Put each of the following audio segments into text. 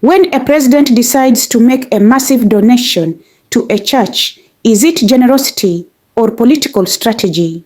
When a president decides to make a massive donation to a church, is it generosity or political strategy?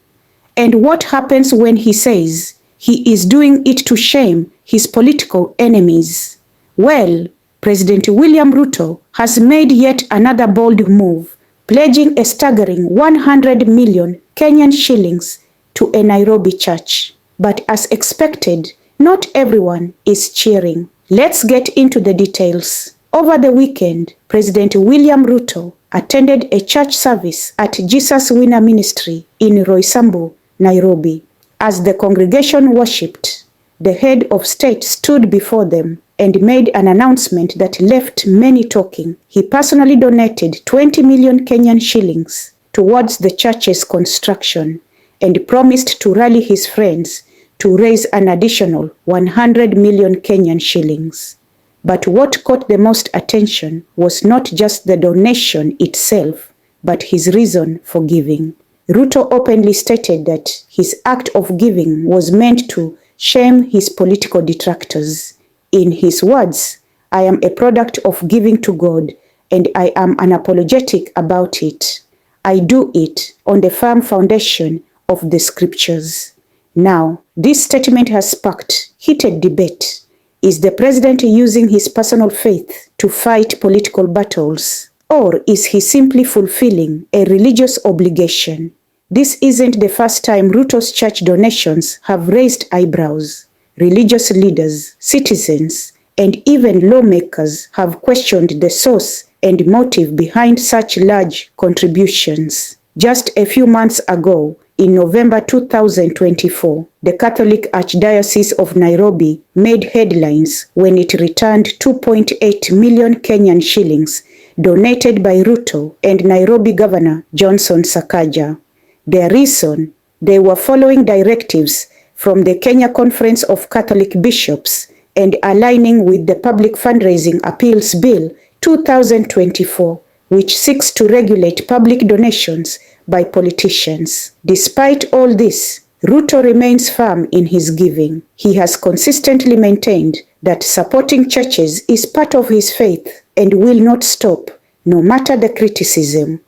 And what happens when he says he is doing it to shame his political enemies? Well, President William Ruto has made yet another bold move, pledging a staggering 100 million Kenyan shillings to a Nairobi church. But as expected, not everyone is cheering. Let's get into the details. Over the weekend, President William Ruto attended a church service at Jesus Winner Ministry in Roysambu, Nairobi. As the congregation worshipped, the head of state stood before them and made an announcement that left many talking. He personally donated 20 million Kenyan shillings towards the church's construction and promised to rally his friends to raise an additional 100 million Kenyan shillings. But what caught the most attention was not just the donation itself, but his reason for giving. Ruto openly stated that his act of giving was meant to shame his political detractors. In his words, "I am a product of giving to God, and I am unapologetic about it. I do it on the firm foundation of the scriptures." Now, this statement has sparked heated debate. Is the president using his personal faith to fight political battles, or is he simply fulfilling a religious obligation? This isn't the first time Ruto's church donations have raised eyebrows. Religious leaders, citizens, and even lawmakers have questioned the source and motive behind such large contributions. Just a few months ago, in November 2024, the Catholic Archdiocese of Nairobi made headlines when it returned 2.8 million Kenyan shillings donated by Ruto and Nairobi Governor Johnson Sakaja. Their reason? They were following directives from the Kenya Conference of Catholic Bishops and aligning with the Public Fundraising Appeals Bill 2024, which seeks to regulate public donations by politicians. Despite all this, Ruto remains firm in his giving. He has consistently maintained that supporting churches is part of his faith and will not stop, no matter the criticism.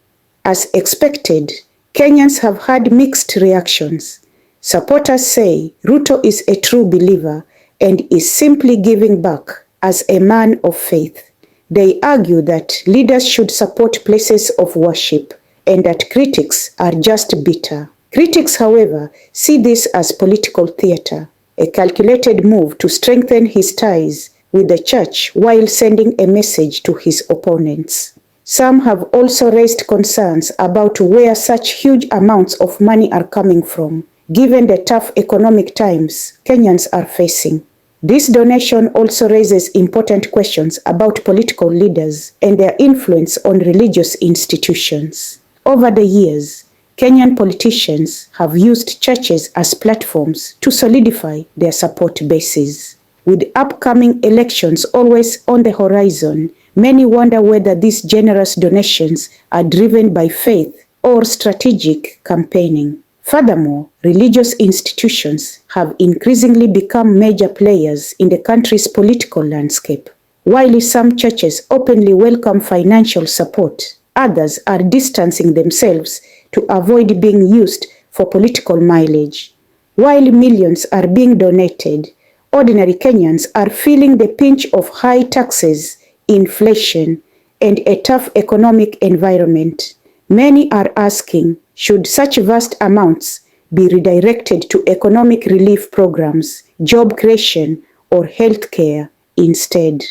As expected, Kenyans have had mixed reactions. Supporters say Ruto is a true believer and is simply giving back as a man of faith. They argue that leaders should support places of worship and that critics are just bitter. Critics, however, see this as political theater, a calculated move to strengthen his ties with the church while sending a message to his opponents. Some have also raised concerns about where such huge amounts of money are coming from, given the tough economic times Kenyans are facing. This donation also raises important questions about political leaders and their influence on religious institutions. Over the years, Kenyan politicians have used churches as platforms to solidify their support bases. With upcoming elections always on the horizon, many wonder whether these generous donations are driven by faith or strategic campaigning. Furthermore, religious institutions have increasingly become major players in the country's political landscape. While some churches openly welcome financial support, others are distancing themselves to avoid being used for political mileage. While millions are being donated, ordinary Kenyans are feeling the pinch of high taxes, inflation, and a tough economic environment. Many are asking, should such vast amounts be redirected to economic relief programs, job creation, or healthcare instead?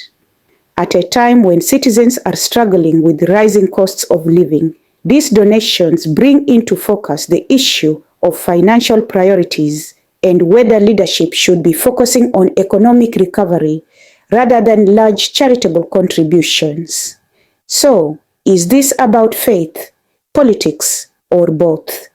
At a time when citizens are struggling with rising costs of living, these donations bring into focus the issue of financial priorities and whether leadership should be focusing on economic recovery rather than large charitable contributions. So, is this about faith, politics, or both?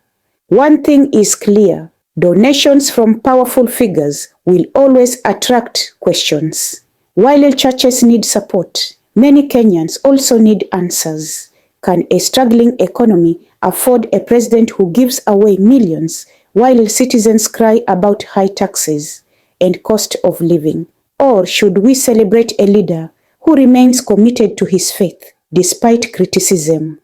One thing is clear: donations from powerful figures will always attract questions. While churches need support, many Kenyans also need answers. Can a struggling economy afford a president who gives away millions while citizens cry about high taxes and cost of living? Or should we celebrate a leader who remains committed to his faith despite criticism.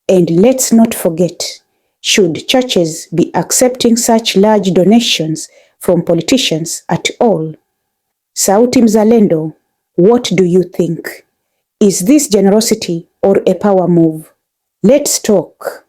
And let's not forget, should churches be accepting such large donations from politicians at all? Sauti Mzalendo, what do you think? Is this generosity or a power move? Let's talk.